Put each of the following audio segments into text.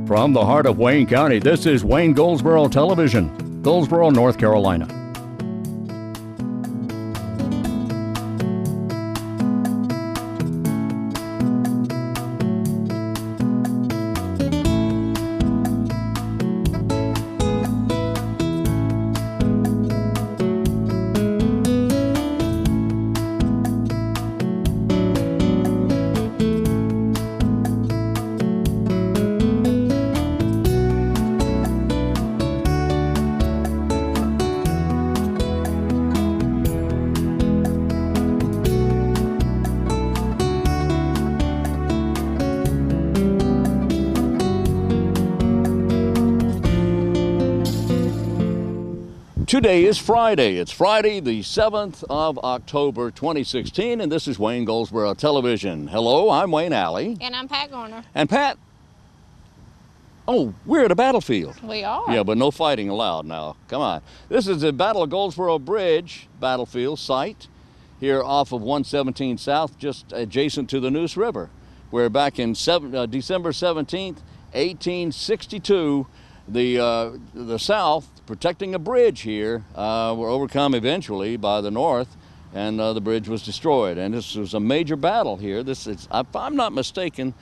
From the heart of Wayne County, this is Wayne Goldsboro Television, Goldsboro, North Carolina. Today is Friday. It's Friday, the 7th of October, 2016, and this is Wayne Goldsboro Television. Hello, I'm Wayne Alley. And I'm Pat Garner. And Pat, we're at a battlefield. We are. Yeah, but no fighting allowed now. Come on. This is the Battle of Goldsboro Bridge battlefield site here off of 117 South, just adjacent to the Neuse River, where back in December 17th, 1862, the South, protecting a bridge here, were overcome eventually by the North, and the bridge was destroyed. And this was a major battle here. If I'm not mistaken,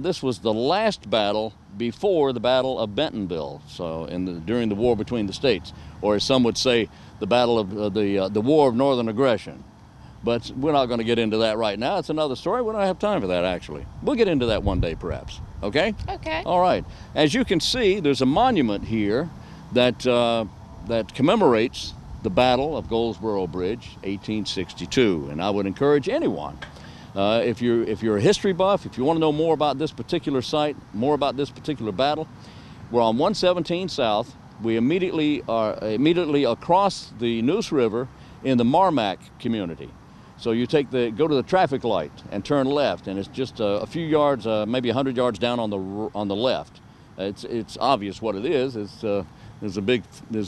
this was the last battle before the Battle of Bentonville. So, during the war between the states, or as some would say, the Battle of the War of Northern Aggression. But we're not going to get into that right now. It's another story. We don't have time for that, actually. We'll get into that one day, perhaps. Okay? Okay. All right. As you can see, there's a monument here that commemorates the Battle of Goldsboro Bridge, 1862. And I would encourage anyone, if you're a history buff, if you want to know more about this particular site, more about this particular battle, we're on 117 South. We immediately across the Neuse River in the Marmac community. So you go to the traffic light and turn left, and it's just a few yards, maybe 100 yards down on the left. It's obvious what it is. There's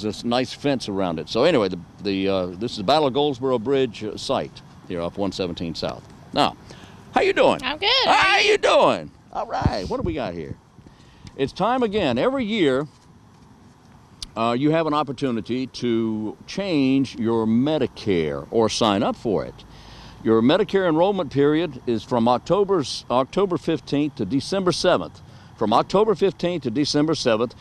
this nice fence around it. So anyway, this is the Battle of Goldsboro Bridge site here off 117 South. Now, how you doing? I'm good. How you doing? All right. What do we got here? It's time again. Every year, you have an opportunity to change your Medicare or sign up for it. Your Medicare enrollment period is from October 15th to December 7th. From October 15th to December 7th,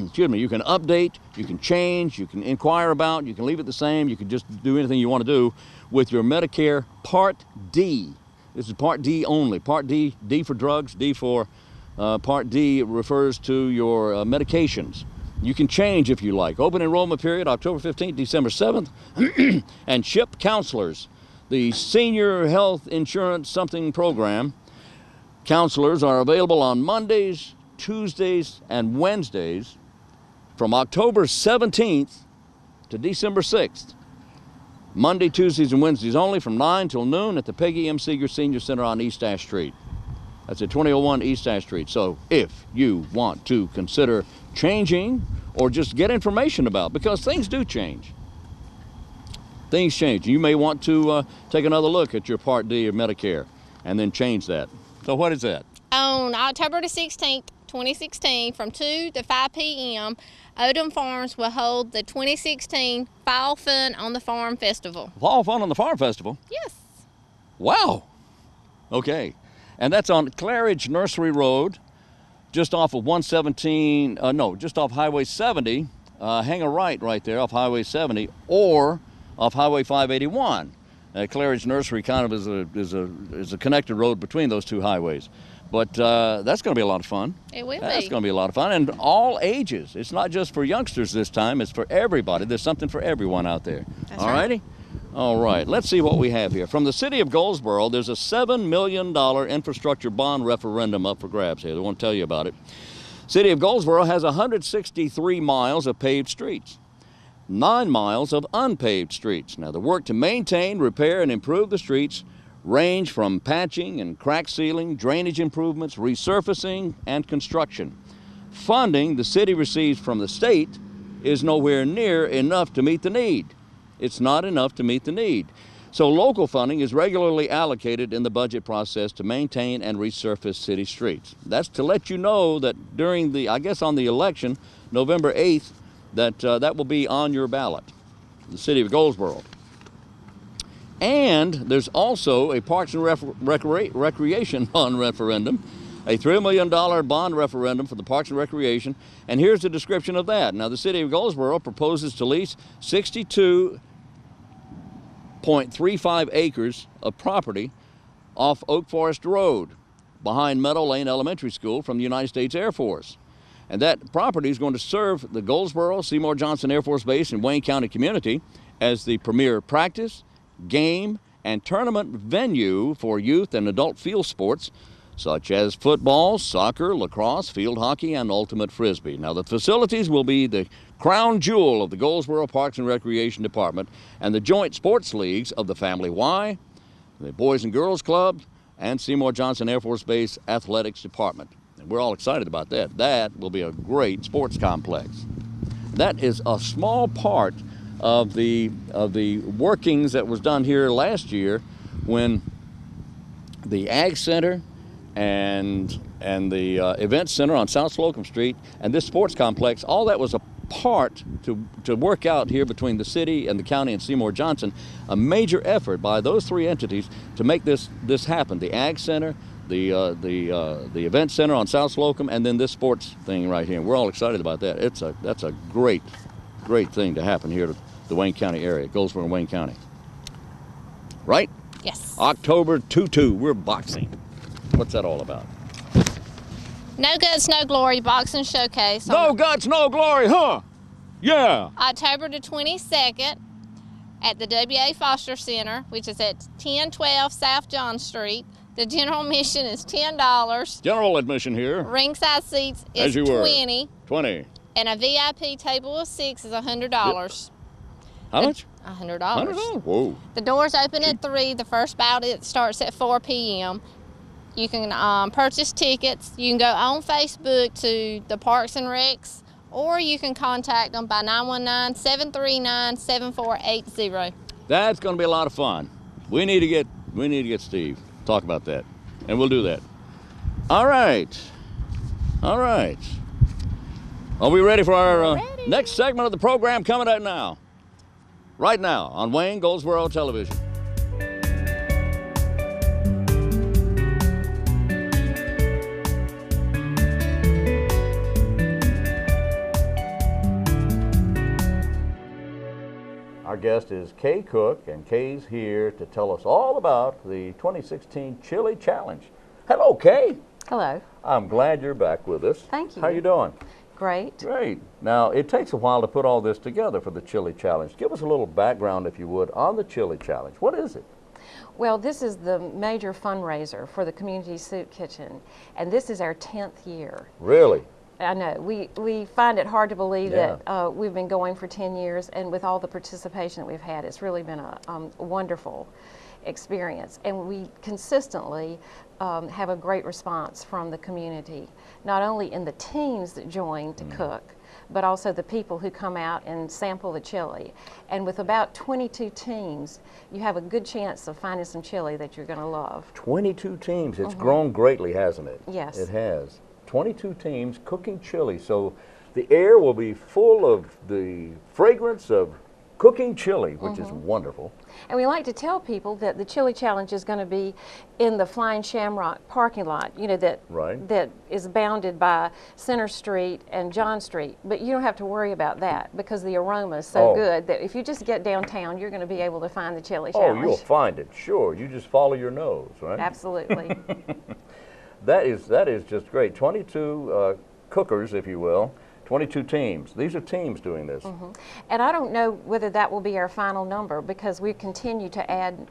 excuse me, you can update, you can change, you can inquire about, you can leave it the same, you can just do anything you want to do with your Medicare Part D. This is Part D only. Part D, D for drugs, D for Part D refers to your medications. You can change if you like. Open enrollment period, October 15th, December 7th, and CHIP counselors, the Senior Health Insurance Something Program. Counselors are available on Mondays, Tuesdays, and Wednesdays from October 17th to December 6th. Monday, Tuesdays, and Wednesdays only from 9 till noon at the Peggy M. Seeger Senior Center on East Ash Street. That's at 2001 East Ash Street. So if you want to consider changing or just get information about, because things do change. Things change. You may want to take another look at your Part D of Medicare and then change that. So what is that? On October the 16th, 2016, from 2 to 5 p.m., Odom Farms will hold the 2016 Fall Fun on the Farm Festival. Fall Fun on the Farm Festival? Yes. Wow. Okay. And that's on Claridge Nursery Road, just off of just off Highway 70. Hang a right there off Highway 70, or off Highway 581. Claridge Nursery kind of is a connected road between those two highways. But that's going to be a lot of fun. It will be. That's going to be a lot of fun, and all ages. It's not just for youngsters this time. It's for everybody. There's something for everyone out there. That's all righty? All right. Let's see what we have here. From the city of Goldsboro, there's a $7 million infrastructure bond referendum up for grabs here. I want to tell you about it. City of Goldsboro has 163 miles of paved streets, 9 miles of unpaved streets. Now, the work to maintain, repair, and improve the streets range from patching and crack sealing, drainage improvements, resurfacing, and construction. Funding the city receives from the state is nowhere near enough to meet the need. It's not enough to meet the need. So local funding is regularly allocated in the budget process to maintain and resurface city streets. That's to let you know that during the, I guess on the election, November 8th, that will be on your ballot, the city of Goldsboro. And there's also a Parks and Recreation bond referendum, a $3 million bond referendum for the Parks and Recreation. And here's the description of that. Now, the city of Goldsboro proposes to lease 62.35 acres of property off Oak Forest Road behind Meadow Lane Elementary School from the United States Air Force. And that property is going to serve the Goldsboro Seymour Johnson Air Force Base and Wayne County community as the premier practice, game, and tournament venue for youth and adult field sports such as football, soccer, lacrosse, field hockey, and ultimate frisbee. Now, the facilities will be the crown jewel of the Goldsboro Parks and Recreation Department and the joint sports leagues of the Family Y, the Boys and Girls Club, and Seymour Johnson Air Force Base Athletics Department. And we're all excited about that. That will be a great sports complex. That is a small part of the workings that was done here last year when the Ag Center and the Event Center on South Slocum Street and this sports complex, all that was a part to work out here between the city and the county and Seymour Johnson, a major effort by those three entities to make this happen. The Ag Center, the Event Center on South Slocum, and then this sports thing right here. And we're all excited about that. That's a great thing to happen here to the Wayne County area, Goldsboro and Wayne County. Right? Yes. October 2-2, we're boxing. What's that all about? No Guts, No Glory Boxing Showcase. No Guts, No Glory, huh? Yeah. October the 22nd at the W.A. Foster Center, which is at 1012 South John Street. The general admission is $10. General admission here. Ringside seats As is you were. $20. And a VIP table of 6 is $100. How much? $100. $100? Whoa. The doors open at 3. The first bout starts at 4 p.m. You can purchase tickets. You can go on Facebook to the Parks and Recs, or you can contact them by 919-739-7480. That's going to be a lot of fun. We need to get Steve. Talk about that, and we'll do that. All right. Are we ready for our next segment of the program coming up now? Right now on Wayne Goldsboro Television. Our guest is Kay Cook, and Kay's here to tell us all about the 2016 Chili Challenge. Hello, Kay. Hello. I'm glad you're back with us. Thank you. How you doing? Great. Great. Now, it takes a while to put all this together for the Chili Challenge. Give us a little background, if you would, on the Chili Challenge. What is it? Well, this is the major fundraiser for the Community Soup Kitchen, and this is our 10th year. Really? I know. We find it hard to believe Yeah. that we've been going for 10 years, and with all the participation that we've had, it's really been a wonderful experience. And we consistently have a great response from the community, not only in the teams that join to cook, but also the people who come out and sample the chili. And with about 22 teams, you have a good chance of finding some chili that you're going to love. 22 teams. It's grown greatly, hasn't it? Yes. It has. 22 teams cooking chili. So the air will be full of the fragrance of cooking chili, which is wonderful. And we like to tell people that the Chili Challenge is going to be in the Flying Shamrock parking lot, you know, that is bounded by Center Street and John Street. But you don't have to worry about that because the aroma is so good that if you just get downtown, you're going to be able to find the Chili Challenge. Oh, you'll find it, sure. You just follow your nose, right? Absolutely. That is just great. 22 cookers, if you will. 22 teams. These are teams doing this. And I don't know whether that will be our final number because we continue to add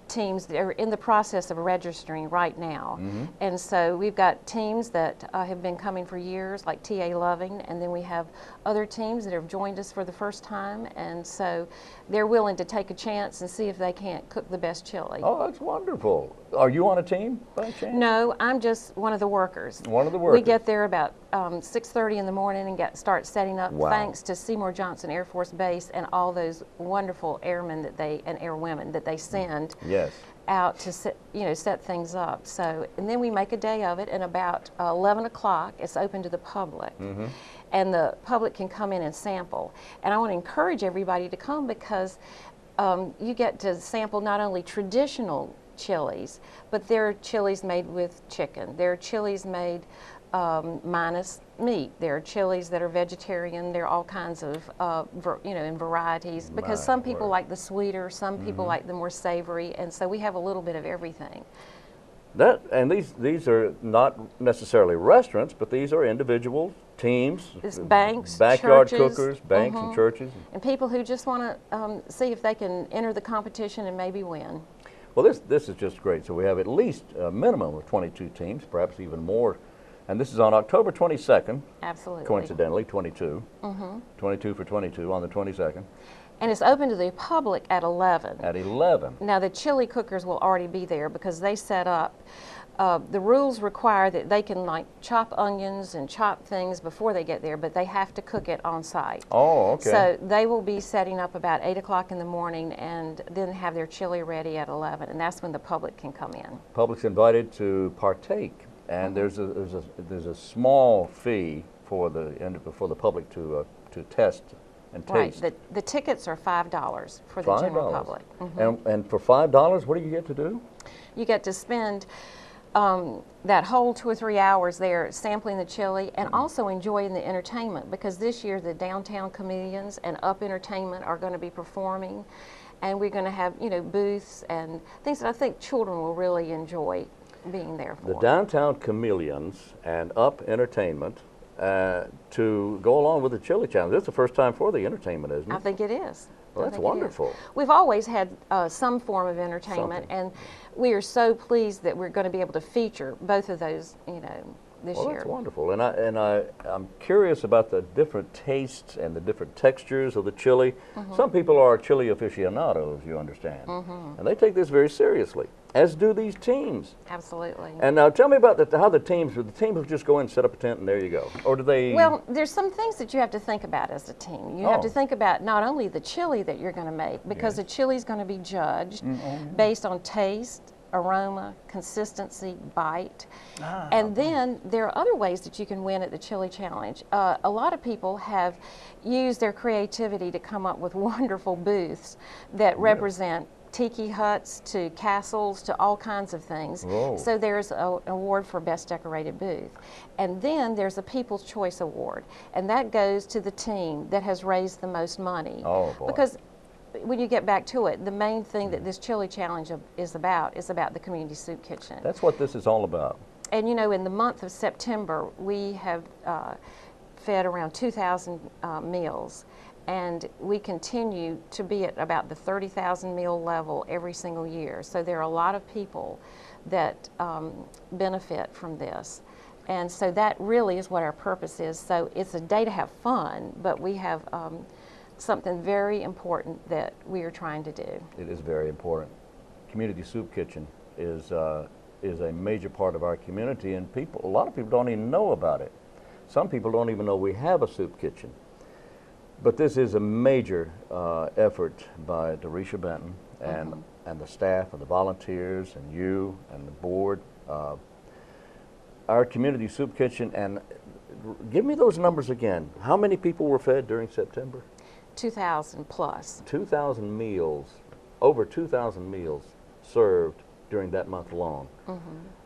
teams that are in the process of registering right now. And so we've got teams that have been coming for years, like T.A. Loving, and then we have other teams that have joined us for the first time, and so they're willing to take a chance and see if they can't cook the best chili. Oh, that's wonderful. Are you on a team by chance? No, I'm just one of the workers. One of the workers. We get there about 6:30 in the morning and start setting up. Wow. Thanks to Seymour Johnson Air Force Base and all those wonderful airmen and airwomen that they send Yes. out to set things up. So, and then we make a day of it, and about 11 o'clock it's open to the public. And the public can come in and sample. And I want to encourage everybody to come because you get to sample not only traditional chilies, but there are chilies made with chicken. There are chilies made minus meat. There are chilies that are vegetarian. There are all kinds of, in varieties, because some people like the sweeter, some people like the more savory, and so we have a little bit of everything. And these are not necessarily restaurants, but these are individual teams. It's banks, backyard churches, cookers, banks and churches. and people who just want to see if they can enter the competition and maybe win. Well, this is just great. So we have at least a minimum of 22 teams, perhaps even more. And this is on October 22nd. Absolutely. Coincidentally, 22. 22 for 22 on the 22nd. And it's open to the public at 11. At 11. Now the chili cookers will already be there because they set up. The rules require that they can chop onions and chop things before they get there, but they have to cook it on site. Oh, okay. So they will be setting up about 8 o'clock in the morning and then have their chili ready at 11, and that's when the public can come in. Public's invited to partake, and there's a small fee for the public to test and taste. Right. The tickets are $5 for the general public. And for $5, what do you get to do? You get to spend that whole 2 or 3 hours there sampling the chili and also enjoying the entertainment, because this year the Downtown Comedians and Up Entertainment are going to be performing, and we're going to have booths and things that I think children will really enjoy being there for. The Downtown Chameleons and Up Entertainment to go along with the Chili Challenge. This is the first time for the entertainment, isn't it? I think it is. Well, that's wonderful. We've always had some form of entertainment, and we are so pleased that we're going to be able to feature both of those, this Well, year. that's wonderful. And I'm curious about the different tastes and the different textures of the chili. Some people are chili aficionados, you understand, and they take this very seriously, as do these teams. Absolutely. And now tell me about how the teams will just go in and set up a tent and there you go, or do they? Well, there's some things that you have to think about as a team. You have to think about not only the chili that you're going to make, because the chili is going to be judged based on taste, aroma, consistency, bite. And then there are other ways that you can win at the Chili Challenge. A lot of people have used their creativity to come up with wonderful booths that represent tiki huts to castles to all kinds of things. Whoa. So there's an award for Best Decorated Booth. And then there's a People's Choice Award, and that goes to the team that has raised the most money. Oh, boy. Because when you get back to it, the main thing that this Chili Challenge is about the Community Soup Kitchen. That's what this is all about. And in the month of September, we have fed around 2,000 meals, and we continue to be at about the 30,000 meal level every single year. So there are a lot of people that benefit from this. And so that really is what our purpose is. So it's a day to have fun, but we have something very important that we are trying to do. It is very important. Community Soup Kitchen is a major part of our community, and a lot of people don't even know about it. Some people don't even know we have a soup kitchen. But this is a major effort by Darisha Benton and the staff and the volunteers and you and the board. Our Community Soup Kitchen, and give me those numbers again. How many people were fed during September? 2,000 plus. 2,000 meals, over 2,000 meals served during that month alone.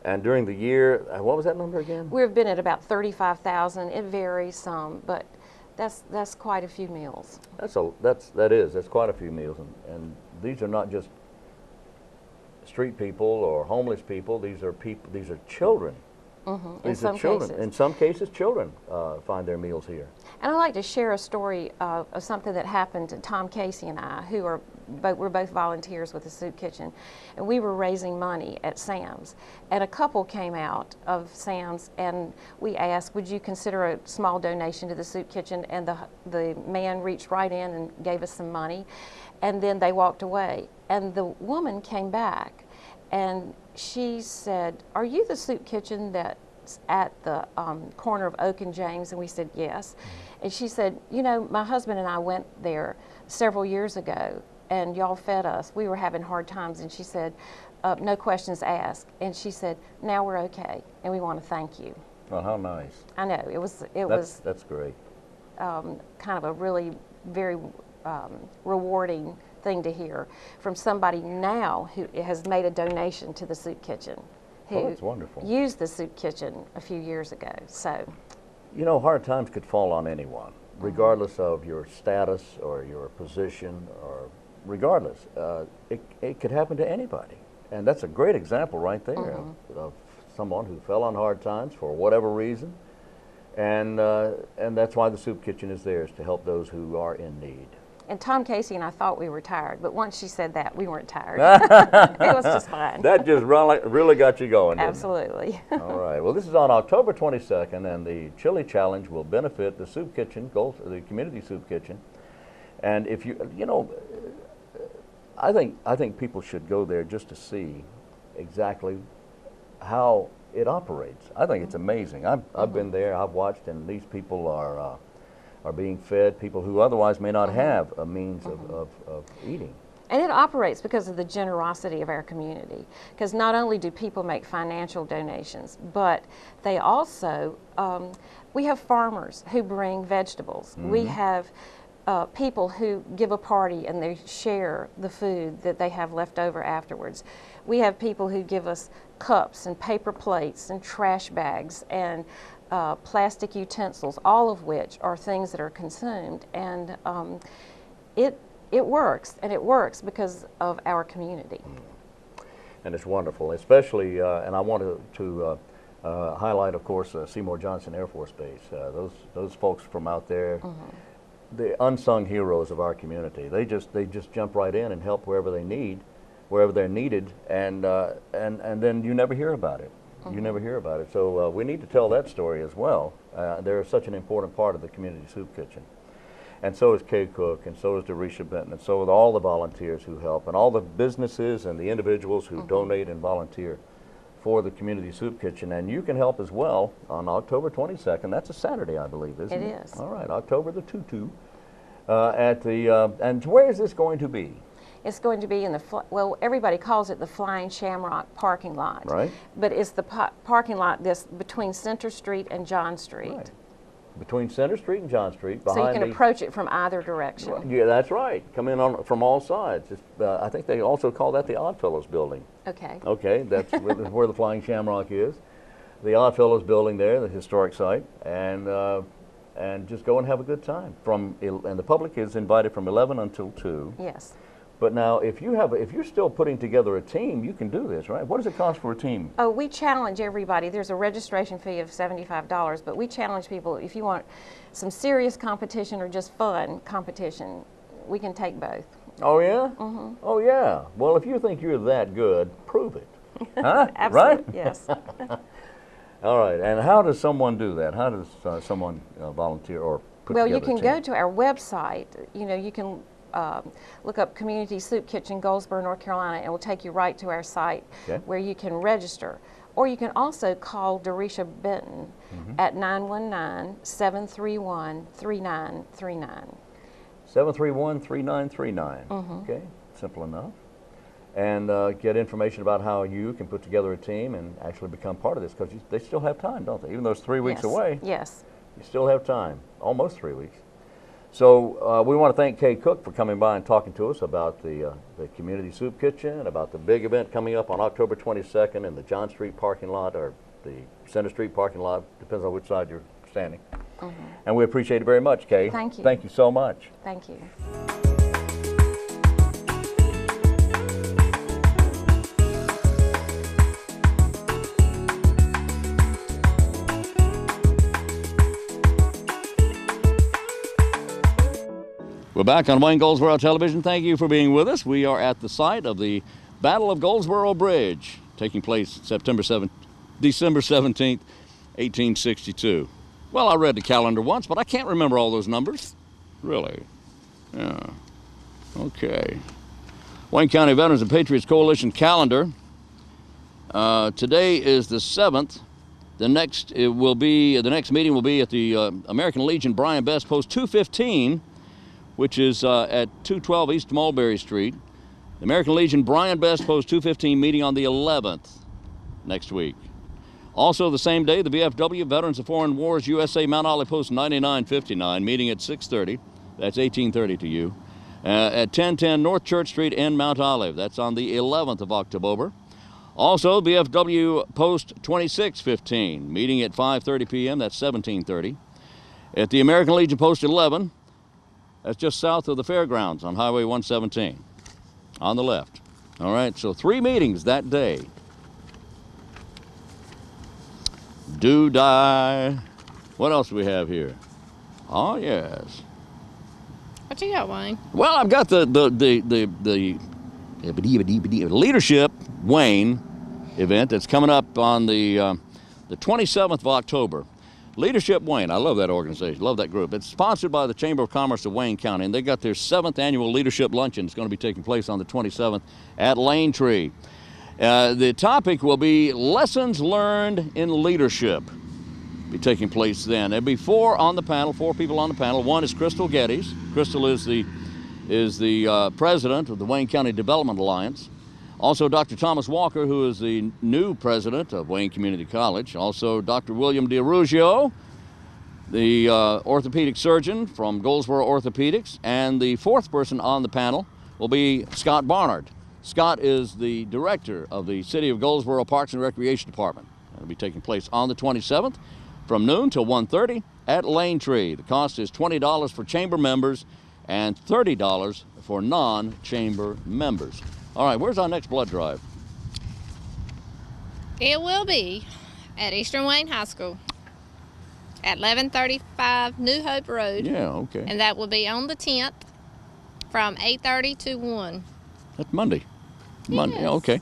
And during the year, what was that number again? We've been at about 35,000. It varies some, but that's quite a few meals. That's quite a few meals, and these are not just street people or homeless people. These are children. These are children. In some cases, children find their meals here. And I'd like to share a story of something that happened to Tom Casey and I, who are we're both volunteers with the soup kitchen, and we were raising money at Sam's. And a couple came out of Sam's, and we asked, would you consider a small donation to the soup kitchen? And the man reached right in and gave us some money, and then they walked away. And the woman came back, and she said, "Are you the soup kitchen that's at the corner of Oak and James?" And we said, "Yes." And she said, "You know, my husband and I went there several years ago, and y'all fed us. We were having hard times." And she said, "No questions asked." And she said, "Now we're okay, and we want to thank you." Oh, how nice. I know, That's great. kind of a really very rewarding thing to hear from somebody now who has made a donation to the soup kitchen, who that's wonderful. used the soup kitchen a few years ago. So, You know, hard times could fall on anyone, regardless of your status or your position, or regardless. It could happen to anybody. And that's a great example right there of someone who fell on hard times for whatever reason. And that's why the soup kitchen is there, is to help those who are in need. and Tom Casey and I thought we were tired, but once she said that, we weren't tired. It was just fine. That just really got you going, didn't it? Absolutely. All right. Well, this is on October 22nd, and the Chili Challenge will benefit the soup kitchen, the community soup kitchen. And if I think people should go there just to see exactly how it operates. I think it's amazing. I've been there. I've watched, and these people are being fed. People who otherwise may not have a means of eating. And it operates because of the generosity of our community. Because not only do people make financial donations, but they also, we have farmers who bring vegetables. We have people who give a party and they share the food that they have left over afterwards. We have people who give us cups and paper plates and trash bags and plastic utensils, all of which are things that are consumed. And it works, and it works because of our community. And it's wonderful, especially, and I want to highlight, of course, Seymour Johnson Air Force Base. Those folks from out there, the unsung heroes of our community. They just jump right in and help wherever they're needed, and then you never hear about it. You never hear about it. So we need to tell that story as well. They're such an important part of the community soup kitchen. And so is Kay Cook, and so is Derisha Benton, and so are all the volunteers who help, and all the businesses and the individuals who donate and volunteer for the community soup kitchen. And you can help as well on October 22nd. That's a Saturday, I believe, isn't it? It is. All right, October the 22. And where is this going to be? It's going to be in well, everybody calls it the Flying Shamrock parking lot. Right. But it's the parking lot between Center Street and John Street. Right. Between Center Street and John Street. So you can approach it from either direction. Yeah, that's right. Come in from all sides. I think they also call that the Oddfellows building. Okay. Okay, that's where the Flying Shamrock is. The Oddfellows building there, the historic site, and just go and have a good time. And the public is invited from 11 until 2. Yes. But now, if you're still putting together a team, you can do this, right? What does it cost for a team? Oh, we challenge everybody. There's a registration fee of $75, but we challenge people, if you want some serious competition or just fun competition, we can take both. Oh, yeah? Oh, yeah. Well, if you think you're that good, prove it. Huh? Absolutely, Right? yes. All right. And how does someone do that? How does someone volunteer or put Well, together you can a team? go to our website. You can look up Community Soup Kitchen, Goldsboro, North Carolina, and it will take you right to our site where you can register. Or you can also call Derisha Benton at 919-731-3939. 731-3939. Okay, simple enough. And get information about how you can put together a team and actually become part of this, because they still have time, don't they? Even though it's 3 weeks away, Yes. you still have time, almost 3 weeks. So we want to thank Kay Cook for coming by and talking to us about the Community Soup Kitchen, about the big event coming up on October 22nd in the John Street parking lot, or the Center Street parking lot, depends on which side you're standing. And we appreciate it very much, Kay. Thank you. Thank you so much. Thank you. We're back on Wayne Goldsboro Television. Thank you for being with us. We are at the site of the Battle of Goldsboro Bridge, taking place December 17th, 1862. Well, I read the calendar once, but I can't remember all those numbers. Really? Yeah. Okay. Wayne County Veterans and Patriots Coalition calendar. Today is the 7th. The next meeting will be at the American Legion Brian Best Post 215, which is at 212 East Mulberry Street. The American Legion Brian Best Post 215 meeting on the 11th next week. Also the same day, the VFW Veterans of Foreign Wars USA Mount Olive Post 9959 meeting at 6:30. That's 18:30 to you. At 1010 North Church Street in Mount Olive. That's on the 11th of October. Also, VFW Post 2615 meeting at 5:30 p.m. That's 17:30. At the American Legion Post 11. That's just south of the fairgrounds on Highway 117, on the left. All right, so 3 meetings that day. Do die. What else do we have here? Oh, yes. What you got, Wayne? Well, I've got the Leadership Wayne event that's coming up on the 27th of October. Leadership Wayne, I love that organization, love that group. It's sponsored by the Chamber of Commerce of Wayne County, and they got their 7th annual Leadership Luncheon. It's going to be taking place on the 27th at Lane Tree. The topic will be Lessons Learned in Leadership. Be taking place then. There'll be 4 people on the panel. One is Crystal Geddes. Crystal is the president of the Wayne County Development Alliance. Also, Dr. Thomas Walker, who is the new president of Wayne Community College. Also, Dr. William DiRugio, the orthopedic surgeon from Goldsboro Orthopedics. And the 4th person on the panel will be Scott Barnard. Scott is the director of the City of Goldsboro Parks and Recreation Department. It'll be taking place on the 27th from noon till 1:30 at Lane Tree. The cost is $20 for chamber members and $30 for non-chamber members. All right, where's our next blood drive? It will be at Eastern Wayne High School at 1135 New Hope Road. Yeah, okay. And that will be on the 10th from 8:30 to 1. That's Monday. Monday, Yes. okay.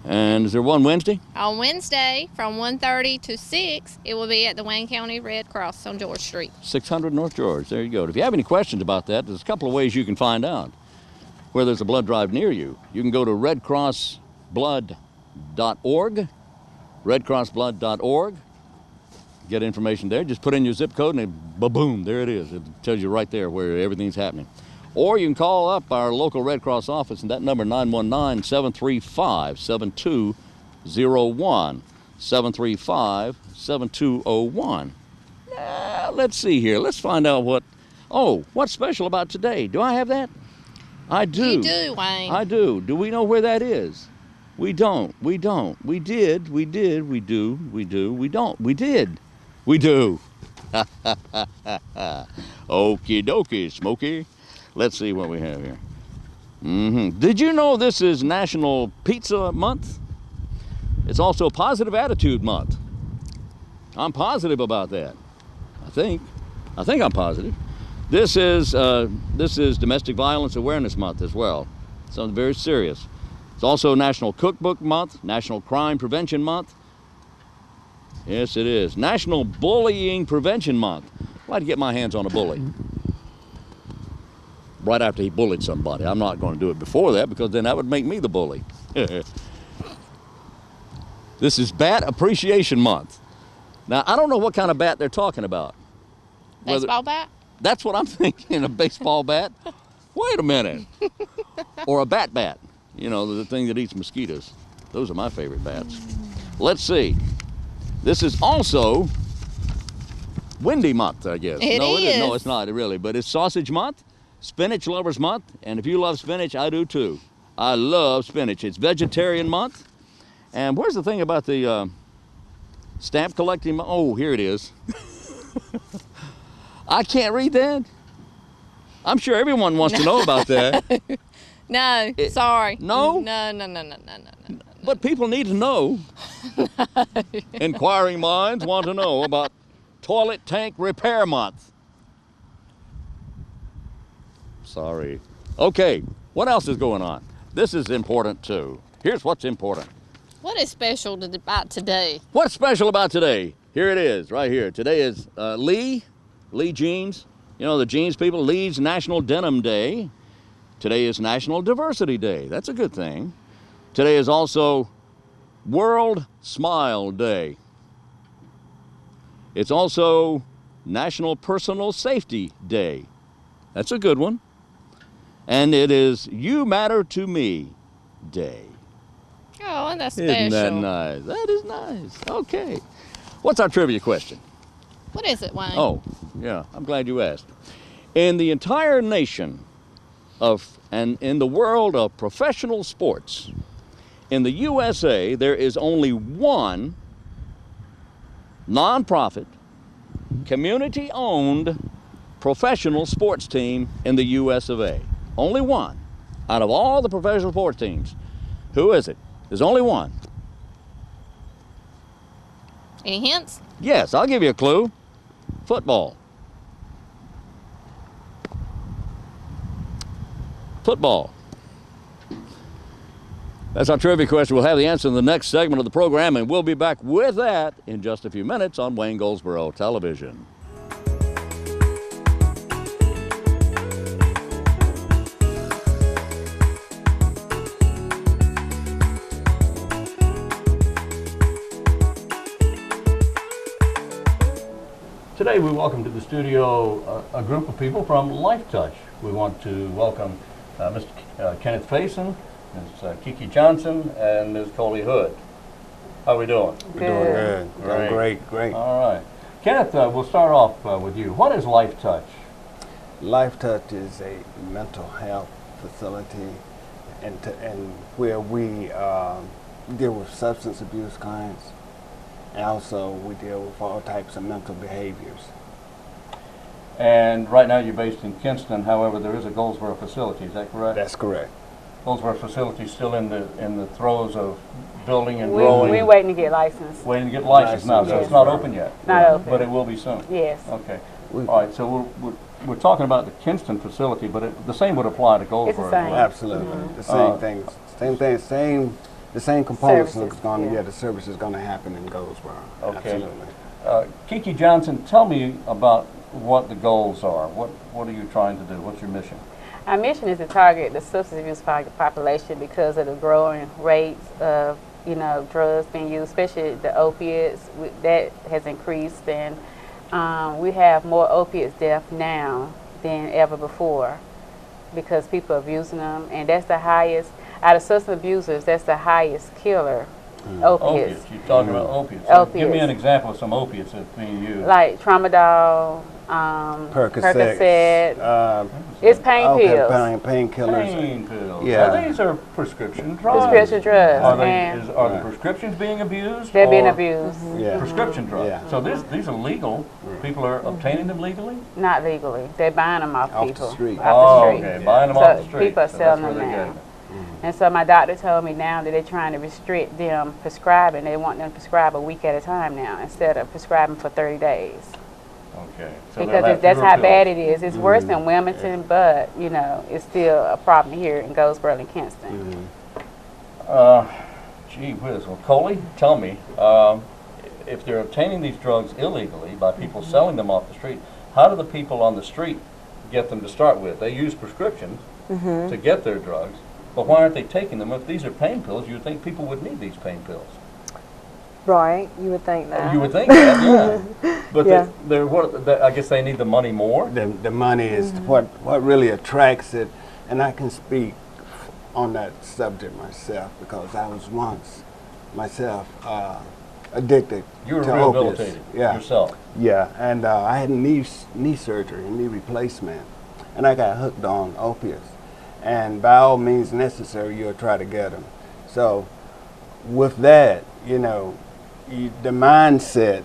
And is there one Wednesday? On Wednesday from 1:30 to 6, it will be at the Wayne County Red Cross on George Street. 600 North George. There you go. If you have any questions about that, there's a couple of ways you can find out where there's a blood drive near you. You can go to redcrossblood.org, redcrossblood.org. Get information there. Just put in your zip code and boom, there it is. It tells you right there where everything's happening. Or you can call up our local Red Cross office, and that number 919-735-7201, 735-7201. Let's see here. Let's find out what's special about today. Do I have that? I do. You do, Wayne. I do. Do we know where that is? We don't. We don't. We did. We did. We do. We do. We don't. We did. We do. Okie dokie, Smokey. Let's see what we have here. Did you know this is National Pizza Month? It's also Positive Attitude Month. I'm positive about that. I think I'm positive. This is Domestic Violence Awareness Month as well. Something very serious. It's also National Cookbook Month, National Crime Prevention Month. Yes, it is. National Bullying Prevention Month. I'd like to get my hands on a bully. Right after he bullied somebody. I'm not going to do it before that because then that would make me the bully. This is Bat Appreciation Month. Now, I don't know what kind of bat they're talking about. Baseball bat? That's what I'm thinking, a baseball bat. Wait a minute. Or a bat. You know, the thing that eats mosquitoes. Those are my favorite bats. Let's see. This is also Windy Month, I guess. No, it is. No, it's not really, but it's Sausage Month, Spinach Lovers Month, and if you love spinach, I do too. I love spinach. It's Vegetarian Month. And where's the thing about the stamp collecting? Oh, here it is. I can't read that. I'm sure everyone wants to know about that. No, sorry. No? No. But people need to know. Inquiring minds want to know about Toilet Tank Repair Month. Sorry. Okay, what else is going on? This is important too. Here's what's important. What is special about today? What's special about today? Here it is, right here. Today is Lee Jeans. You know, the jeans people, Lee's National Denim Day. Today is National Diversity Day. That's a good thing. Today is also World Smile Day. It's also National Personal Safety Day. That's a good one. And it is You Matter to Me Day. Oh, and that's special. Isn't that nice? That is nice. Okay. What's our trivia question? What is it, Wayne? Oh, yeah, I'm glad you asked. In the entire nation and in the world of professional sports, in the USA, there is only one nonprofit, community-owned professional sports team in the US of A. Only one. Out of all the professional sports teams, who is it? There's only one. Any hints? Yes, I'll give you a clue. Football. Football. That's our trivia question. We'll have the answer in the next segment of the program, and we'll be back with that in just a few minutes on Wayne Goldsboro Television. Today we welcome to the studio a group of people from Life Touch. We want to welcome Mr. Kenneth Faison, Ms. Kiki Johnson, and Ms. Coley Hood. How are we doing? We're doing good. Great. Great. All right. Kenneth, we'll start off with you. What is Life Touch? Life Touch is a mental health facility and where we deal with substance abuse clients. And also we deal with all types of mental behaviors. And right now you're based in Kinston. However, there is a Goldsboro facility. Is that correct? That's correct. Goldsboro facility is still in the throes of building and We're growing. waiting to get licensed. Waiting to get licensed now, so Yes. it's not open yet. Not open. But it will be soon. Yes. Okay. All right. So we're talking about the Kinston facility, but the same would apply to Goldsboro. It's the same. Absolutely. The same things. The same components Services, is going to, yeah. the service is going to happen in Goldsboro. Okay. Absolutely. Kiki Johnson, tell me about what the goals are. What are you trying to do? What's your mission? Our mission is to target the substance abuse population because of the growing rates of, drugs being used, especially the opiates. That has increased, and we have more opiates deaths now than ever before because people are abusing them, and that's the highest. Out of substance abusers, that's the highest killer, opiates. You're talking about opiates. Opiates. Give me an example of some opiates that's being used. Like tramadol, Percocet. it's pain pills. Painkillers. Pain pills. Yeah. Now, these are prescription drugs. Prescription drugs. Are the prescriptions being abused? They're being or abused. Yeah. Prescription drugs. Yeah. So these are legal. People are obtaining them legally? Not legally. They're buying them off Off the people. street. Off the street. Okay. Buying them So off the street. people are So selling that's where them they're now. getting it. And so my doctor told me now that they're trying to restrict them prescribing. They want them to prescribe a week at a time now instead of prescribing for 30 days. Okay. So Because that's how bad it is. It's worse than Wilmington, but, it's still a problem here in Goldsboro and Kinston. Gee whiz. Well, Coley, tell me, if they're obtaining these drugs illegally by people selling them off the street, how do the people on the street get them to start with? They use prescriptions to get their drugs, but why aren't they taking them? If these are pain pills, you would think people would need these pain pills. Right, you would think that. You would think that, yeah. But Yeah. I guess they need the money more. The money is what really attracts it, and I can speak on that subject myself because I was once myself addicted You were to rehabilitated opiates. yourself. Yeah, and I had knee surgery, knee replacement, and I got hooked on opiates. And by all means necessary, you'll try to get them. So with that, the mindset,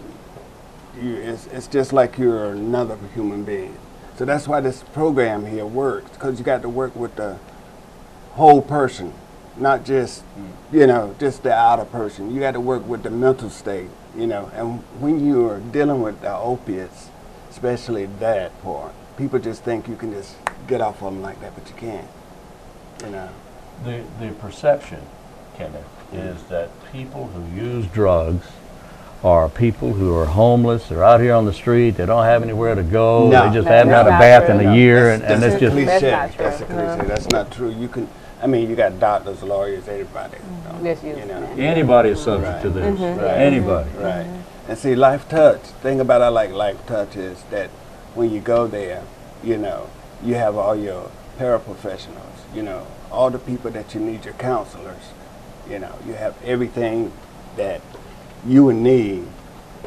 it's just like you're another human being. So that's why this program here works, because you got to work with the whole person, not just, just the outer person. You got to work with the mental state, and when you're dealing with the opiates, especially that part, people just think you can just get off of them like that, but you can't. You know. The perception, Kenneth, is that people who use drugs are people who are homeless. They're out here on the street. They don't have anywhere to go. No. They just No, haven't had a that's bath not in true. a year, and That's it's a just cliche. That's not true. That's a cliche. That's not true. You can. I mean, you got doctors, lawyers, everybody. So, Just use you know. it. anybody is subject to Right. this. Right. Anybody. Right. And see, Life Touch, thing about I like Life Touch is that when you go there, you know, you have all your paraprofessionals, you know, all the people that you need, your counselors, you know, you have everything that you would need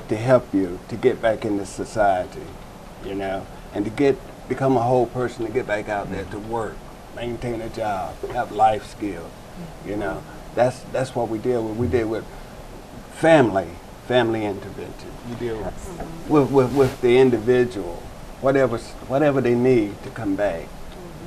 to help you to get back into society, you know, and to become a whole person, to get back out there to work, maintain a job, have life skills, you know. That's what we deal with. We deal with family intervention. We deal with the individual, whatever they need to come back,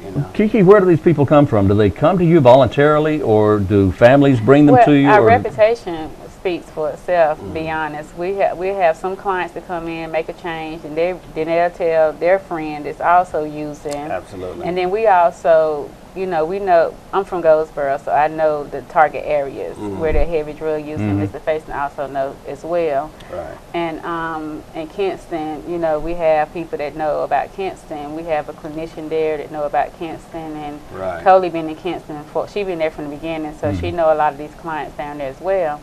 you know. Kiki, where do these people come from? Do they come to you voluntarily, or do families bring them Well, to you? our or- reputation speaks for itself. To be honest, we have some clients that come in, make a change, and then they'll tell their friend that's also using. Absolutely. And then we also, we know I'm from Goldsboro, so I know the target areas where the heavy drug use and Mr. Faison also know as well. Right. And in Kinston, we have people that know about Kinston. We have a clinician there that know about Kinston, and Right. Coley been in Kinston she been there from the beginning, so she know a lot of these clients down there as well.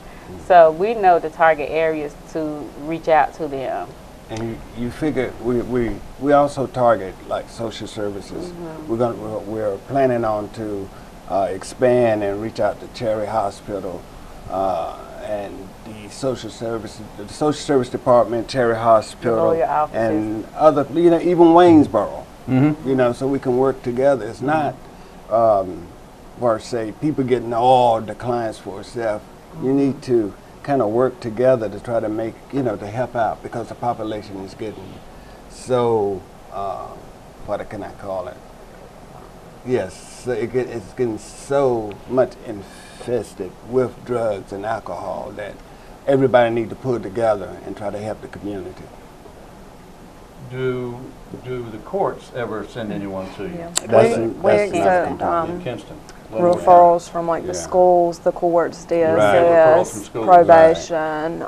So we know the target areas to reach out to them. And you figure we also target like social services. We're planning on to expand and reach out to Cherry Hospital and the social service department, Cherry Hospital, lawyer offices. and other, even Waynesboro. So we can work together. It's not per se people getting all the clients for itself. You need to kind of work together to try to make, to help out, because the population is getting so, what can I call it? Yes, so it's getting so much infested with drugs and alcohol that everybody needs to pull together and try to help the community. Do the courts ever send anyone to you? That's we another accept component. In Kinston? referrals from like the Yeah. schools, the courts, Referrals from DSS, schools. probation,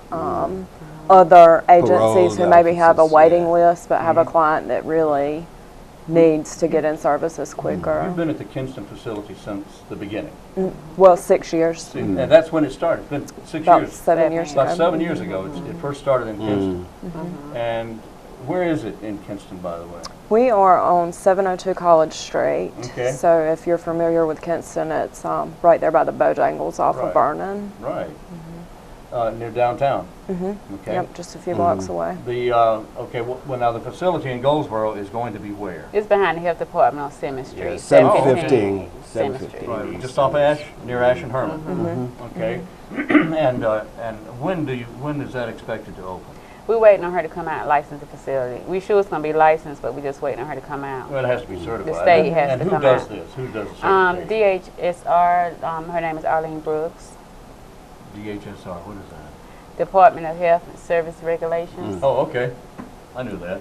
other agencies Parole who maybe have a offices, waiting yeah. list but have a client that really needs to get in services quicker. You've been at the Kinston facility since the beginning. Well, 6 years, And that's when it started. It's been 6 about years. 7 years About ago. 7 years ago, it first started in Kinston. And where is it in Kinston, by the way? We are on 702 College Street. Okay. So if you're familiar with Kinston, it's right there by the Bojangles off Right. of Vernon. Right. Near downtown. Okay. Yep, just a few blocks away. Well, now the facility in Goldsboro is going to be where? It's behind the health department on Simmons Street. Yeah, 715. 715 Simmons 715. Street. Right, just off Ash, near Ash and Herman. Okay. And when is that expected to open? We're waiting on her to come out and license the facility. We sure it's going to be licensed, but we're just waiting on her to come out. Well, it has to be certified. state has and to who come does out. this? Who does the certification? DHSR, her name is Arlene Brooks, DHSR. What is that? Department of Health and Service Regulations. Oh, okay. I knew that.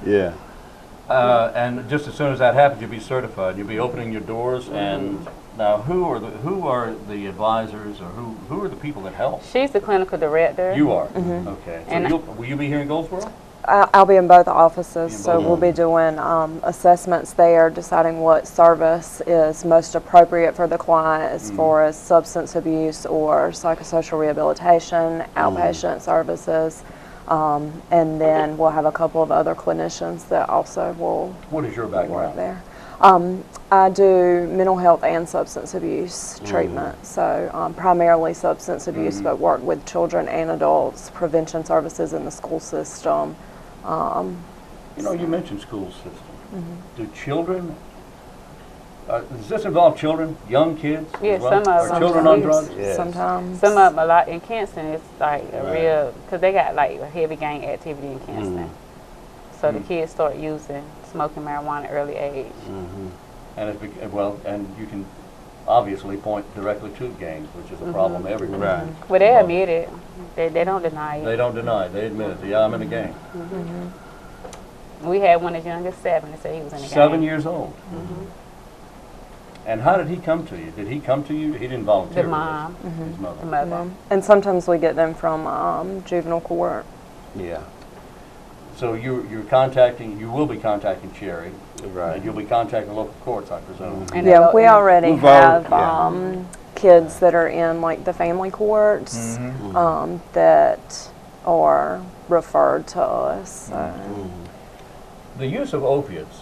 Yeah. And just as soon as that happens, you'll be certified. You'll be opening your doors. And now, who are the advisors, or who are the people that help? She's the clinical director. You are. Okay. So And will you be here in Goldsboro? I'll be in both offices, In so both. we'll be doing assessments there, deciding what service is most appropriate for the client as far as substance abuse or psychosocial rehabilitation, outpatient services, and then we'll have a couple of other clinicians that also will What is your work background? there. I do mental health and substance abuse treatment, so primarily substance abuse, but work with children and adults, prevention services in the school system. You mentioned school system. Do children? Does this involve children, young kids? as Yeah, well? some of Are them. children on drugs? Yes. Sometimes. Some of them a lot in Kinston. It's like a Right. real, because they got like a heavy gang activity in Kinston. So the kids start smoking marijuana at early age. And and you can obviously point directly to gangs, which is a problem everywhere. Right. Well, they admit it. They don't deny it. They don't deny it. They admit it. Yeah, I'm in a gang. We had one as young as 7 that said he was in the game. 7 years old. And how did he come to you? Did he come to you? He didn't volunteer. The for mom. this. His mother. The mother. And sometimes we get them from juvenile court. Yeah. So you will be contacting Cherry, Right. and you'll be contacting local courts, I presume. And Yeah, the- we already We've al- have yeah. kids that are in like the family courts that are referred to us. So. The use of opiates,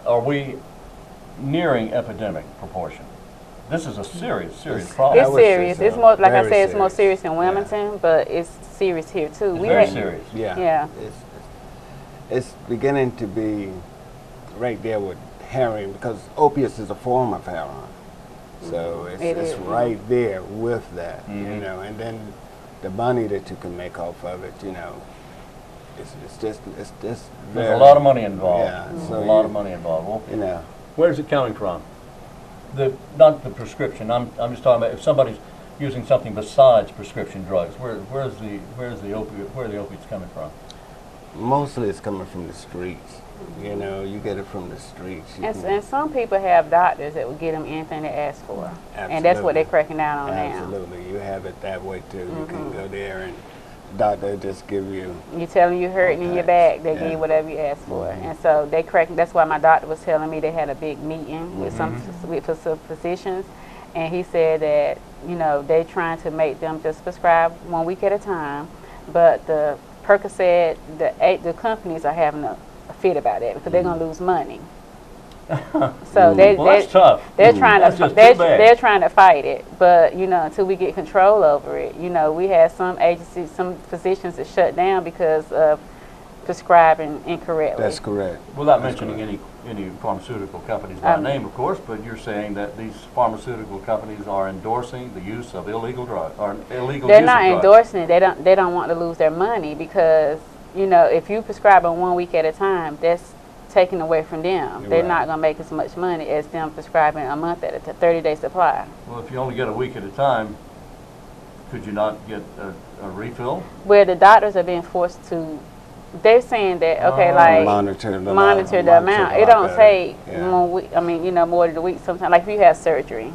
are we nearing epidemic proportion? This is a serious problem. It's I would say serious. so. It's more, like I Very said, it's more serious. serious in Wilmington, but it's serious here too. It's We very had- serious. Yeah. Yeah. It's beginning to be right there with heroin because opiates is a form of heroin. So It it's is, yeah. right there with that, you Mhm. know, and then the money that you can make off of it, you know, it's just There's very, a lot of money involved. Yeah, There's so a lot you- of money involved. Well, you know. where's it coming from? Not the prescription. I'm just talking about if somebody's using something besides prescription drugs. Where are the opiates coming from? Mostly it's coming from the streets. You know, you get it from the streets. You can- And some people have doctors that will get them anything they ask for. And that's what Absolutely. they're cracking down on now. Absolutely, you have it that way too. You can go there and doctor just give you. You tell them you're hurting in your back, they give Yeah. you whatever you ask for. And so they crack. That's why my doctor was telling me they had a big meeting with some physicians, and he said that they trying to make them just prescribe 1 week at a time, but the Percocet, the companies are having a fit about that because they're gonna lose money. So Well, that's tough. they're trying That's to just too bad. they're trying to fight it, but until we get control over it, we had some agencies, some physicians that shut down because of prescribing incorrectly. That's correct. Without That's mentioning correct. any pharmaceutical companies by Um, name, of course, but you're saying that these pharmaceutical companies are endorsing the use of illegal drugs or illegal They're use not of drugs. endorsing it. They don't want to lose their money because if you prescribe them 1 week at a time, that's taken away from them. They're Right. not going to make as much money as them prescribing a month at a 30-day supply. Well, if you only get a week at a time, could you not get a refill? Where the doctors are being forced to, they're saying that Monitor the monitor the amount. It lot don't better. take Yeah. 1 week. I mean, more than a week. Sometimes, like if you have surgery,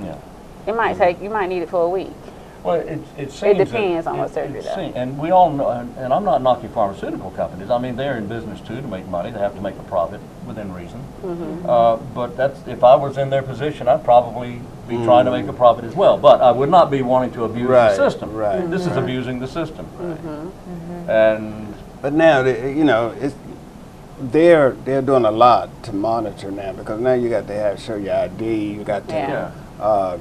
Yeah. it might take. You might need it for a week. Well, it seems depends on what surgery does. And we all know, and I'm not knocking pharmaceutical companies. I mean, they're in business too to make money. They have to make a profit within reason. But if I was in their position, I'd probably be trying to make a profit as well. But I would not be wanting to abuse Right, the system. right, This is right. abusing the system. And But now, they're doing a lot to monitor now because now you got to show your ID. You got to, Yeah.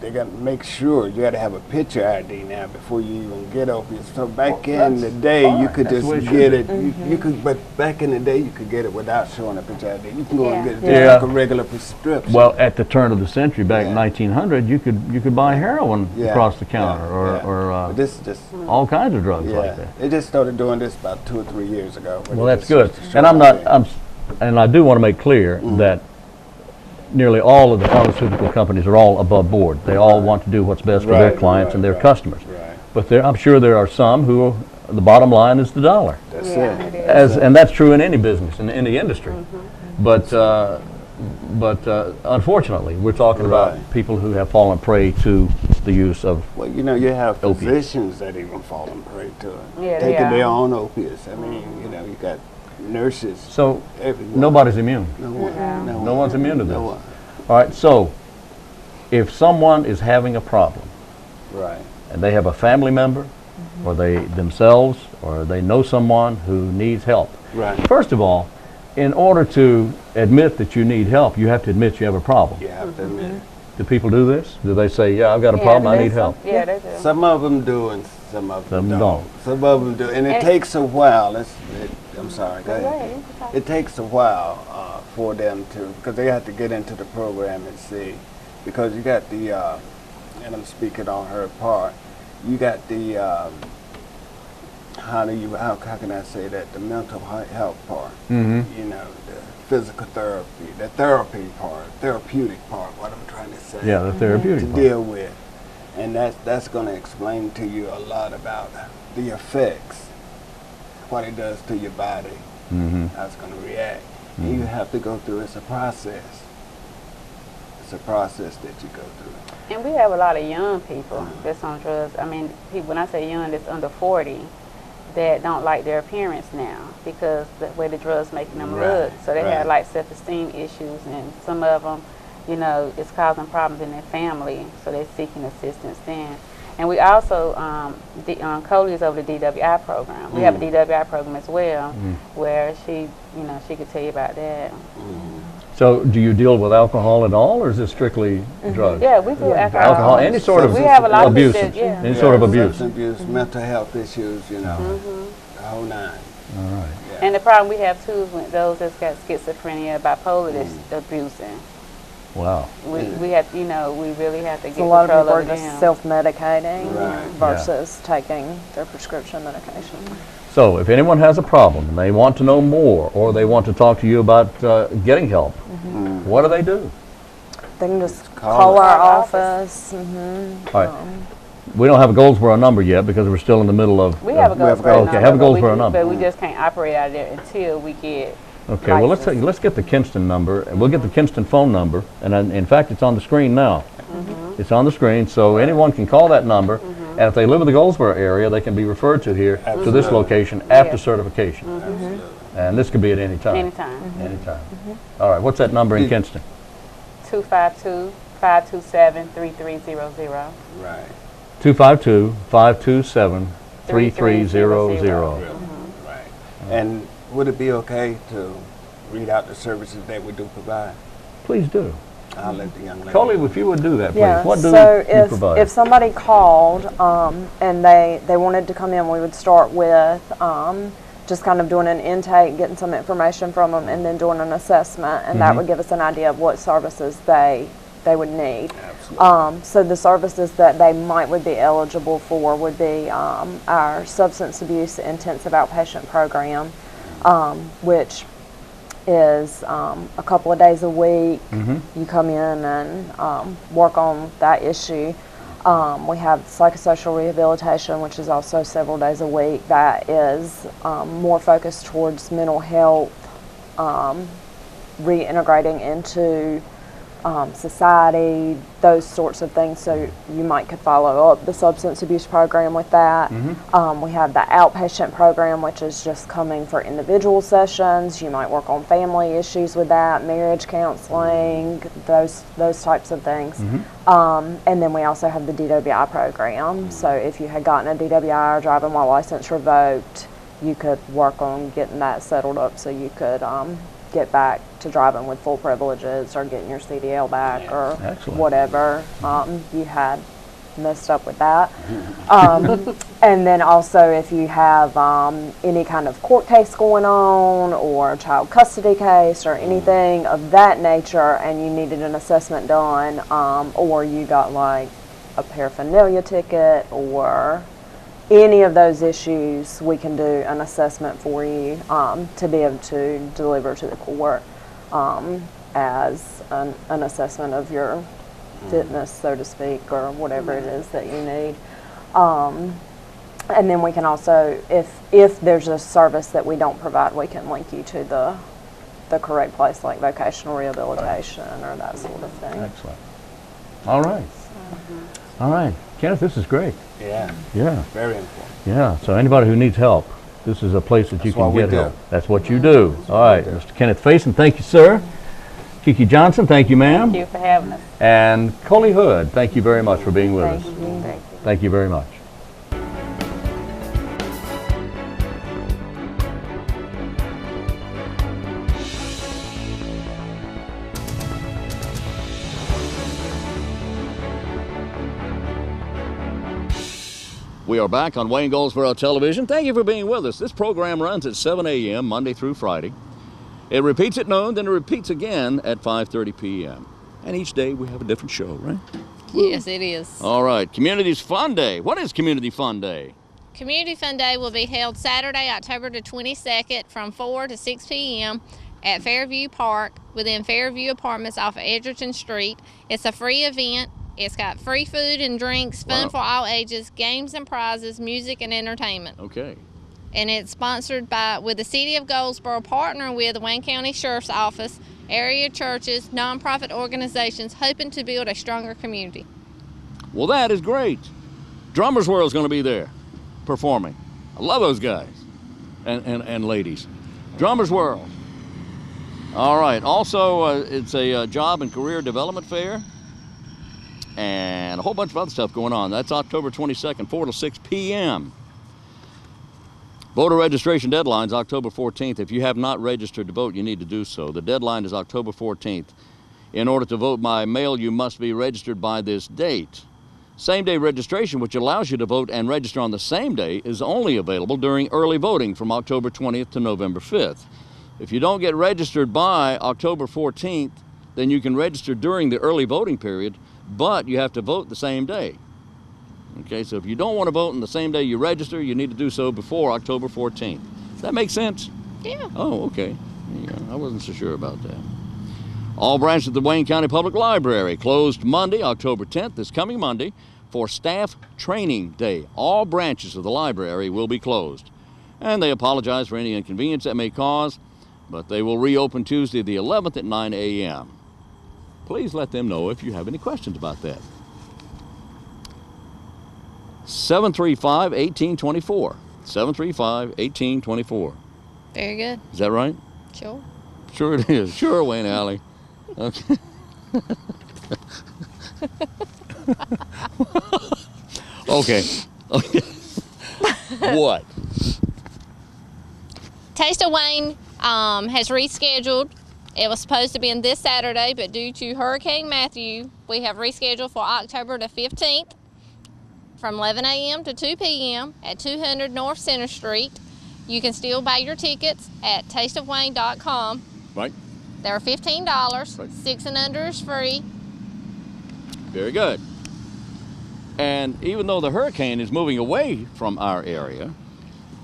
they got to make sure you got to have a picture ID now before you even get opiates. So back Well, in the that's day, you fine. could That's just the way it should get be. it. You could, but back in the day, you could get it without showing a picture ID. You can go and get it Yeah. like a regular prescription. Well, at the turn of the century, back in Yeah. 1900, you could buy heroin Yeah, across the counter, yeah, yeah. or But this is just. all kinds of drugs Yeah, like that. they just started doing this about 2 or 3 years ago. where Well, they that's just good. switched And to and I do want to make clear that nearly all of the pharmaceutical companies are all above board. They all want to do what's best for their Right, clients right, and their right, customers. Right. But I'm sure there are some who the bottom line is the dollar. That's Yeah, it. it is. And that's true in any business, in any industry. But unfortunately, we're talking about Right. people who have fallen prey to the use of. Well, you have Opiates. physicians that even fallen prey to it. Yeah, they Taking are. their own opiates. I mean, you got nurses. So everyone. nobody's immune. No one. No one's immune to this. No one. All right, so if someone is having a problem Right. and they have a family member or they themselves or they know someone who needs help, Right. first of all, in order to admit that you need help, you have to admit you have a problem. You have to admit it. Do people do this? Do they say, yeah, I've got a problem, I need help? Yeah, they do. Some of them do and some of them Some don't. don't. Some of them do. And it And- takes a while. I'm sorry. Go Go ahead. ahead. It takes a while for them to, because they have to get into the program and see, because you got the, and I'm speaking on her part, you got the, how can I say that, the mental health part, Mm-hmm. the physical therapy, the therapeutic part, what I'm trying to say. Yeah, the therapeutic To part. deal with. And that's going to explain to you a lot about the effects what it does to your body, how it's going to react. And you have to go through, it's a process. It's a process that you go through. And we have a lot of young people that's on drugs. I mean, people, when I say young, that's under 40, that don't like their appearance now because the way the drugs making them look. So they have like self-esteem issues, and some of them, you know, it's causing problems in their family, so they're seeking assistance then. And we also, Coley is over the DWI program. We have a DWI program as well, where she, you know, she could tell you about that. So do you deal with alcohol at all, or is it strictly drugs? Yeah, we do alcohol. Alcohol, any sort of we have a lot abuse, of people, any sort of abuse. Substance abuse, mental health issues, you know, the whole nine. All right. Yeah. And the problem we have too is with those that's got schizophrenia, bipolar, that's abusing. Wow. We have, you know, we really have to get A lot of control people are over just them. self-medicating Right. versus taking their prescription medication. So if anyone has a problem and they want to know more, or they want to talk to you about getting help, what do they do? They can just Call call us. our office. All right. We don't have a Goldsboro number yet because we're still in the middle of. We have a We have Goldsboro number. Okay, have a but we Goldsboro do- number. But we just can't operate out of there until we get. Okay, well, license. let's get the Kinston number, and we'll get the Kinston phone number, and in fact, it's on the screen now. It's on the screen, so anyone can call that number, and if they live in the Goldsboro area, they can be referred to here, to this location, after certification. And this could be at any time. Anytime. Anytime. All right, what's that number in Kinston? 252-527-3300. Right. 252-527-3300. Right. And would it be okay to read out the services that we do provide? Please do. I'll let the young lady. Coley, if you would do that, please. Yeah, What do so you provide? if somebody called and they wanted to come in, we would start with just kind of doing an intake, getting some information from them, and then doing an assessment, and that would give us an idea of what services they would need. Absolutely. So the services that they would be eligible for would be our substance abuse intensive outpatient program, which is a couple of days a week. You come in and work on that issue. We have psychosocial rehabilitation, which is also several days a week. That is more focused towards mental health, reintegrating into society, those sorts of things. So you could follow up the substance abuse program with that. We have the outpatient program, which is just coming for individual sessions. You might work on family issues with that, marriage counseling, those types of things. And then we also have the DWI program. So if you had gotten a DWI or driving while license revoked, you could work on getting that settled up so you could get back to driving with full privileges, or getting your CDL back, or Excellent. whatever you had messed up with that. And then also if you have any kind of court case going on, or child custody case, or anything of that nature, and you needed an assessment done, or you got like a paraphernalia ticket, or any of those issues, we can do an assessment for you to be able to deliver to the court as an assessment of your fitness, so to speak, or whatever it is that you need. And then we can also, if there's a service that we don't provide, we can link you to the correct place, like vocational rehabilitation or that sort of thing. Excellent. All right. All right. Kenneth, this is great. Yeah. Yeah. Very important. Yeah. So anybody who needs help, this is a place that you That's can what we get do. help. That's what you do. All right. we do. Mr. Kenneth Faison, thank you, sir. Kiki Johnson, thank you, ma'am. Thank you for having us. And Coley Hood, thank you very much for being with us. Thank you. Thank you very much. We are back on Wayne Goldsboro Television. Thank you for being with us. This program runs at 7 a.m. Monday through Friday. It repeats at noon, then it repeats again at 5:30 p.m. And each day we have a different show, right? Yes, it is. All right, Community's Fun Day. What is Community Fun Day? Community Fun Day will be held Saturday, October the 22nd from 4 to 6 p.m. at Fairview Park within Fairview Apartments off of Edgerton Street. It's a free event. It's got free food and drinks, fun Wow. for all ages, games and prizes, music and entertainment. Okay. and it's sponsored by with the City of Goldsboro, partnering with the Wayne County Sheriff's Office, area churches, nonprofit organizations, hoping to build a stronger community. Well, that is great. Drummers World's going to be there performing. I love those guys and ladies. Drummers World. All right. Also, it's a job and career development fair and a whole bunch of other stuff going on. That's October 22nd, 4 to 6 p.m. Voter registration deadline is October 14th. If you have not registered to vote, you need to do so. The deadline is October 14th. In order to vote by mail, you must be registered by this date. Same-day registration, which allows you to vote and register on the same day, is only available during early voting from October 20th to November 5th. If you don't get registered by October 14th, then you can register during the early voting period, but you have to vote the same day. Okay, so if you don't want to vote on the same day you register, you need to do so before October 14th. Does that make sense? Yeah. Oh, okay. Yeah, I wasn't so sure about that. All branches of the Wayne County Public Library closed Monday, October 10th, this coming Monday, for Staff Training Day. All branches of the library will be closed. And they apologize for any inconvenience that may cause, but they will reopen Tuesday the 11th at 9 a.m. Please let them know if you have any questions about that. 735-1824. 735-1824. Very good. Is that right? Sure. Sure it is. Sure, Wayne Alley. Okay. Okay. Okay. What? Taste of Wayne has rescheduled. It was supposed to be in this Saturday, but due to Hurricane Matthew, we have rescheduled for October the 15th from 11 a.m. to 2 p.m. at 200 North Center Street. You can still buy your tickets at tasteofwayne.com. Right. They're $15. Right. 6 and under is free. Very good. And even though the hurricane is moving away from our area,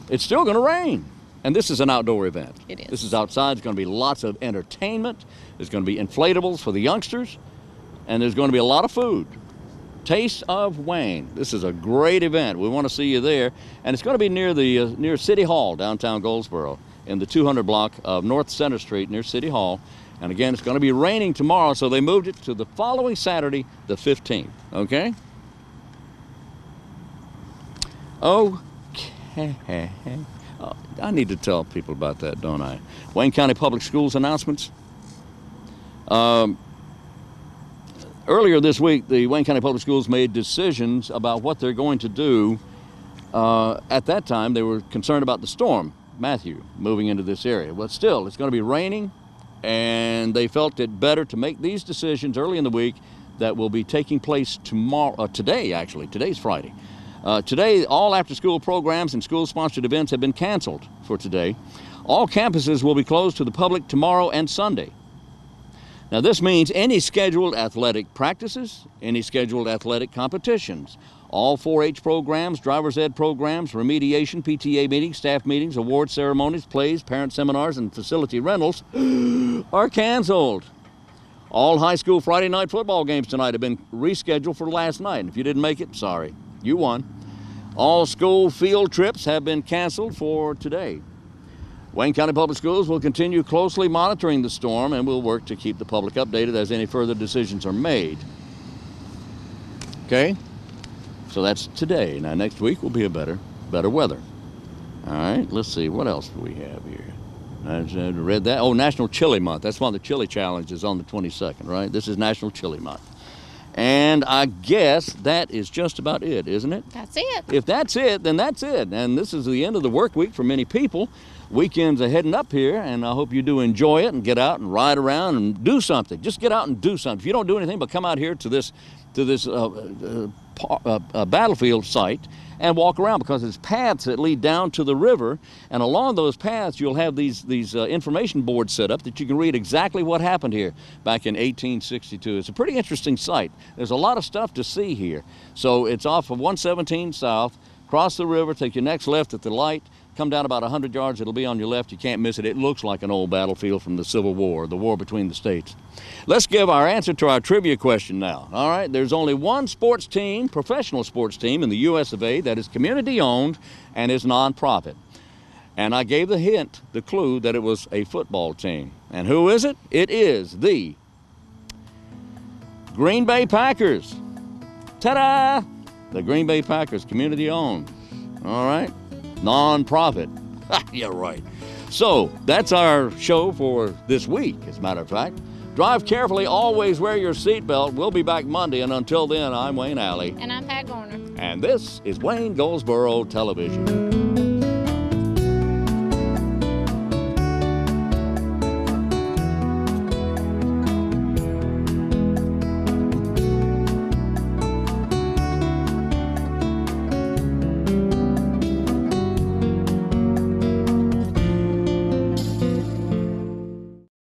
it's still going to rain. And this is an outdoor event. It is. This is outside. There's going to be lots of entertainment. There's going to be inflatables for the youngsters. And there's going to be a lot of food. Taste of Wayne. This is a great event. We want to see you there. And it's going to be near the near City Hall, downtown Goldsboro, in the 200 block of North Center Street near City Hall. And again, it's going to be raining tomorrow, so they moved it to the following Saturday, the 15th. Okay? Okay. Oh, I need to tell people about that, don't I? Wayne County Public Schools announcements. Earlier this week, the Wayne County Public Schools made decisions about what they're going to do. At that time, they were concerned about the storm, Matthew, moving into this area. But still, it's going to be raining, and they felt it better to make these decisions early in the week that will be taking place tomorrow, today, actually. Today's Friday. Today, all after-school programs and school-sponsored events have been canceled for today. All campuses will be closed to the public tomorrow and Sunday. Now, this means any scheduled athletic practices, any scheduled athletic competitions, all 4-H programs, driver's ed programs, remediation, PTA meetings, staff meetings, award ceremonies, plays, parent seminars, and facility rentals are canceled. All high school Friday night football games tonight have been rescheduled for last night. And if you didn't make it, sorry, you won. All school field trips have been canceled for today. Wayne County Public Schools will continue closely monitoring the storm and will work to keep the public updated as any further decisions are made. Okay? So that's today. Now next week will be a better weather. All right, let's see, what else do we have here? I read that. Oh, National Chili Month. That's one of the chili challenges on the 22nd, right? This is National Chili Month. And I guess that is just about it, isn't it? That's it. If that's it, then that's it. And this is the end of the work week for many people. Weekends are heading up here, and I hope you do enjoy it and get out and ride around and do something. Just get out and do something. If you don't do anything but come out here to this battlefield site and walk around, because there's paths that lead down to the river, and along those paths you'll have these information boards set up that you can read exactly what happened here back in 1862. It's a pretty interesting site. There's a lot of stuff to see here. So it's off of 117 South, cross the river, take your next left at the light, come down about 100 yards, it'll be on your left. You can't miss it. It looks like an old battlefield from the Civil War, the war between the states. Let's give our answer to our trivia question now. All right, there's only one sports team, professional sports team in the US of A that is community owned and is nonprofit. And I gave the hint, the clue, that it was a football team. And who is it? It is the Green Bay Packers. Ta-da! The Green Bay Packers, community owned. All right? Non-profit. Yeah, right. So that's our show for this week, as a matter of fact. Drive carefully, always wear your seatbelt. We'll be back Monday, and until then, I'm Wayne Alley. And I'm Pat Garner. And this is Wayne Goldsboro Television.